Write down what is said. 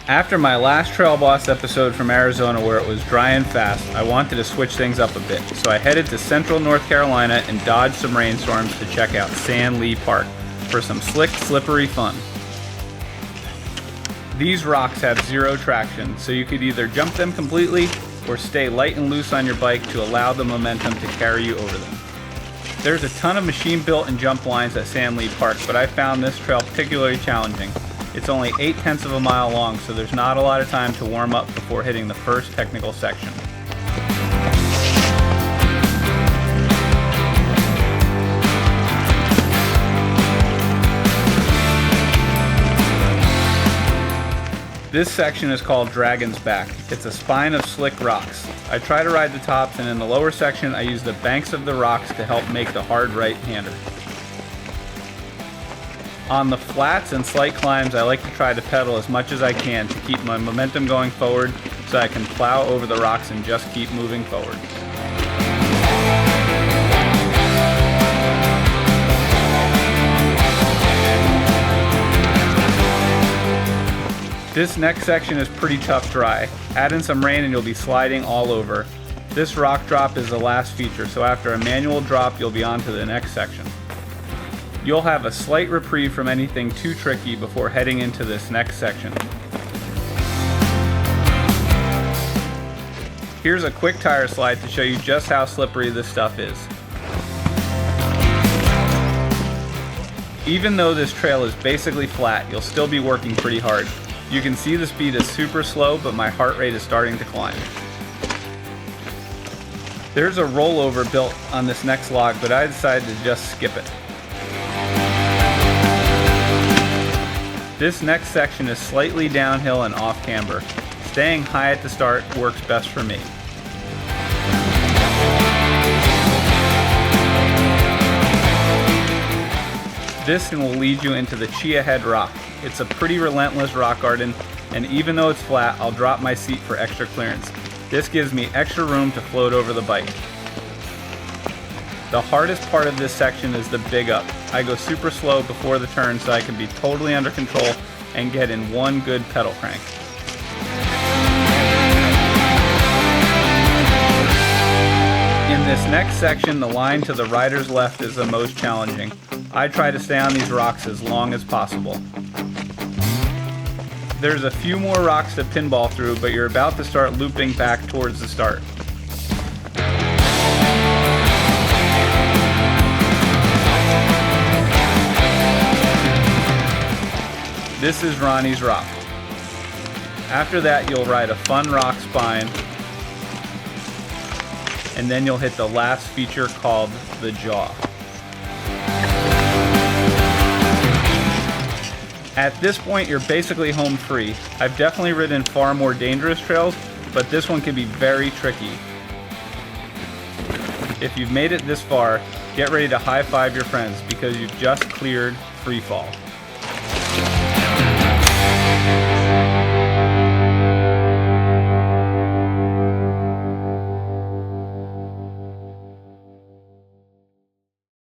After my last Trail Boss episode from Arizona where it was dry and fast, I wanted to switch things up a bit, so I headed to central North Carolina and dodged some rainstorms to check out San Lee Park for some slick, slippery fun. These rocks have zero traction, so you could either jump them completely or stay light and loose on your bike to allow the momentum to carry you over them. There's a ton of machine-built and jump lines at San Lee Park, but I found this trail particularly challenging. It's only 0.8 of a mile long, so there's not a lot of time to warm up before hitting the first technical section. This section is called Dragon's Back. It's a spine of slick rocks. I try to ride the tops, and in the lower section I use the banks of the rocks to help make the hard right-hander. On the flats and slight climbs, I like to try to pedal as much as I can to keep my momentum going forward so I can plow over the rocks and just keep moving forward. This next section is pretty tough dry. Add in some rain and you'll be sliding all over. This rock drop is the last feature, so after a manual drop you'll be on to the next section. You'll have a slight reprieve from anything too tricky before heading into this next section. Here's a quick tire slide to show you just how slippery this stuff is. Even though this trail is basically flat, you'll still be working pretty hard. You can see the speed is super slow, but my heart rate is starting to climb. There's a rollover built on this next log, but I decided to just skip it. This next section is slightly downhill and off camber. Staying high at the start works best for me. This will lead you into the Chia Head Rock. It's a pretty relentless rock garden, and even though it's flat, I'll drop my seat for extra clearance. This gives me extra room to float over the bike. The hardest part of this section is the big up. I go super slow before the turn so I can be totally under control and get in one good pedal crank. In this next section, the line to the rider's left is the most challenging. I try to stay on these rocks as long as possible. There's a few more rocks to pinball through, but you're about to start looping back towards the start. This is Ronnie's Rock. After that, you'll ride a fun rock spine, and then you'll hit the last feature called the Jaw. At this point, you're basically home free. I've definitely ridden far more dangerous trails, but this one can be very tricky. If you've made it this far, get ready to high-five your friends because you've just cleared free fall.